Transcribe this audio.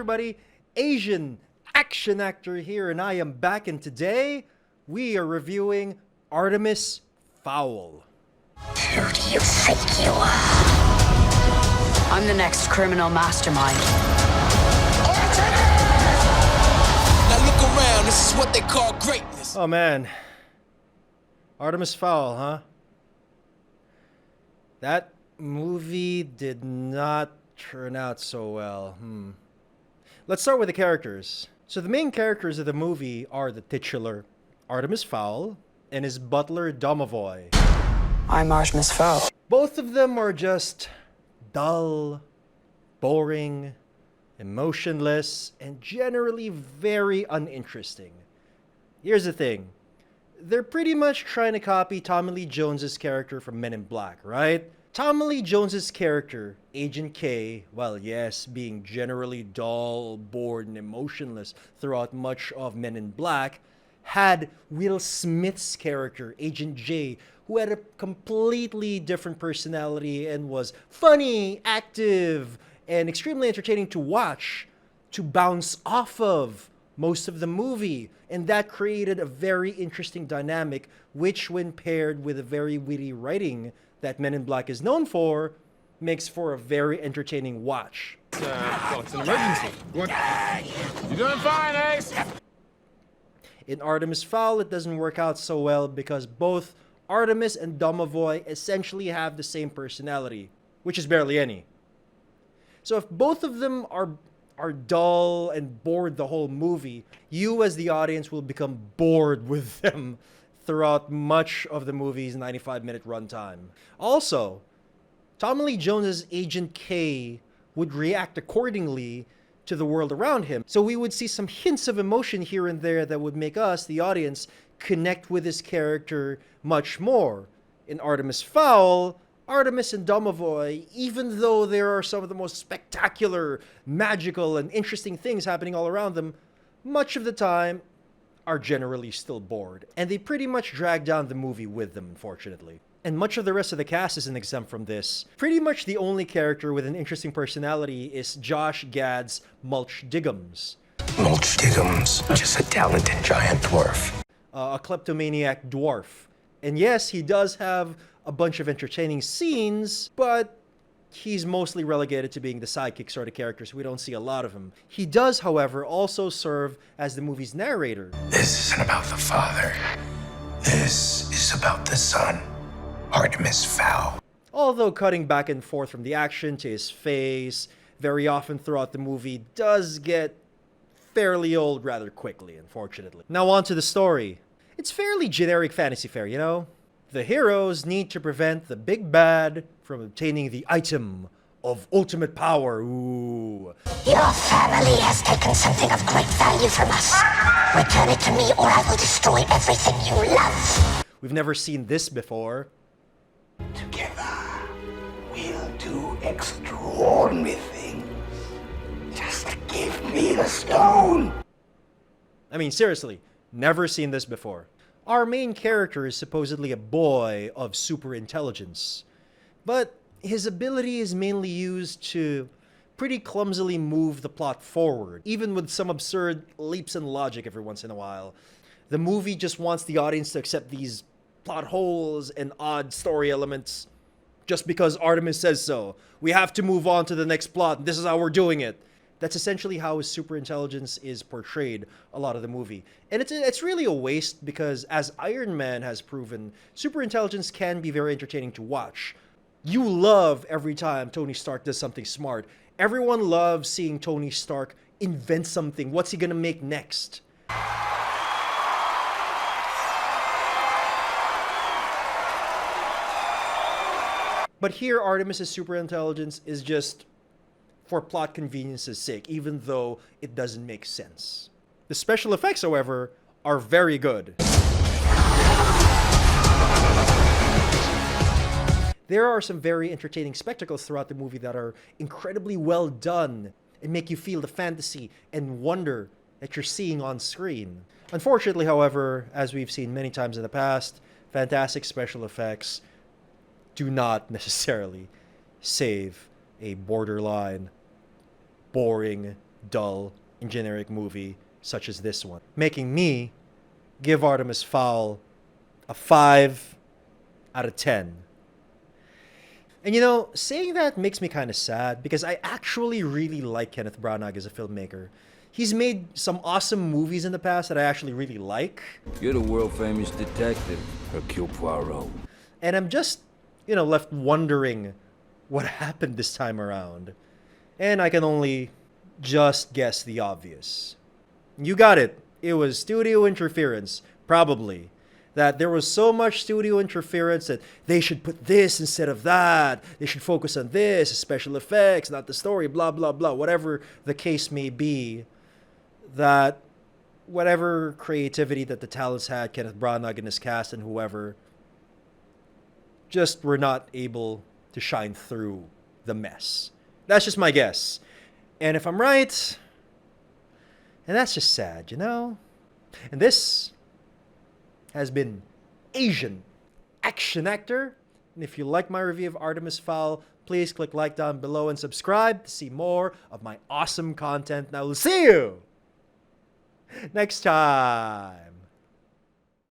everybody? Asian action actor here, and I am back, and today we are reviewing Artemis Fowl. Who do you think you are? I'm the next criminal mastermind. Now look around, this is what they call greatness. Oh man. Artemis Fowl, huh? That movie did not turn out so well. Let's start with the characters. So the main characters of the movie are the titular Artemis Fowl and his butler Domovoy. I'm Artemis Fowl. Both of them are just dull, boring, emotionless, and generally very uninteresting. Here's the thing. They're pretty much trying to copy Tommy Lee Jones's character from Men in Black, right? Tommy Lee Jones's character, Agent K, while yes, being generally dull, bored, and emotionless throughout much of Men in Black, had Will Smith's character, Agent J, who had a completely different personality and was funny, active, and extremely entertaining to watch, to bounce off of most of the movie. And that created a very interesting dynamic, which when paired with a very witty writing that Men in Black is known for, makes for a very entertaining watch. Well, it's an emergency. What? You doing fine, Ace? In Artemis Fowl, it doesn't work out so well because both Artemis and Domovoy essentially have the same personality, which is barely any. So if both of them are dull and bored the whole movie, you as the audience will become bored with them throughout much of the movie's 95-minute runtime. Also, Tommy Lee Jones's Agent K would react accordingly to the world around him. So we would see some hints of emotion here and there that would make us, the audience, connect with his character much more. In Artemis Fowl, Artemis and Domovoy, even though there are some of the most spectacular, magical, and interesting things happening all around them, much of the time are generally still bored. And they pretty much drag down the movie with them, unfortunately. And much of the rest of the cast isn't exempt from this. Pretty much the only character with an interesting personality is Josh Gad's Mulch Diggums. Mulch Diggums, just a talented giant dwarf. A kleptomaniac dwarf. And yes, he does have a bunch of entertaining scenes, but he's mostly relegated to being the sidekick sort of character, so we don't see a lot of him. He does, however, also serve as the movie's narrator. This isn't about the father. This is about the son, Artemis Fowl. Although cutting back and forth from the action to his face very often throughout the movie does get fairly old rather quickly, unfortunately. Now on to the story. It's fairly generic fantasy fare, you know? The heroes need to prevent the big bad from obtaining the item of ultimate power. Ooh. Your family has taken something of great value from us. Return it to me or I will destroy everything you love. We've never seen this before. Together, we'll do extraordinary things. Just give me the stone. I mean, seriously, never seen this before. Our main character is supposedly a boy of super intelligence, but his ability is mainly used to pretty clumsily move the plot forward, even with some absurd leaps in logic every once in a while. The movie just wants the audience to accept these plot holes and odd story elements just because Artemis says so. We have to move on to the next plot, and this is how we're doing it. That's essentially how his superintelligence is portrayed a lot of the movie. And it's really a waste because, as Iron Man has proven, superintelligence can be very entertaining to watch. You love every time Tony Stark does something smart. Everyone loves seeing Tony Stark invent something. What's he gonna make next? But here, Artemis' superintelligence is just for plot convenience's sake, even though it doesn't make sense. The special effects, however, are very good. There are some very entertaining spectacles throughout the movie that are incredibly well done and make you feel the fantasy and wonder that you're seeing on screen. Unfortunately, however, as we've seen many times in the past, fantastic special effects do not necessarily save a borderline, boring, dull and generic movie such as this one, making me give Artemis Fowl a 5 out of 10. And you know, saying that makes me kind of sad because I actually really like Kenneth Branagh as a filmmaker. He's made some awesome movies in the past that I actually really like. You're the world-famous detective, Hercule Poirot. And I'm just, left wondering what happened this time around. And I can only just guess the obvious. You got it. It was studio interference, probably. That there was so much studio interference that they should put this instead of that. They should focus on this, special effects, not the story, blah, blah, blah. Whatever the case may be, that whatever creativity that the talents had, Kenneth Branagh and his cast and whoever, just were not able to shine through the mess. That's just my guess. And if I'm right, and that's just sad, And this has been Asian Action Actor. And if you like my review of Artemis Fowl, please click like down below and subscribe to see more of my awesome content. And I will see you next time.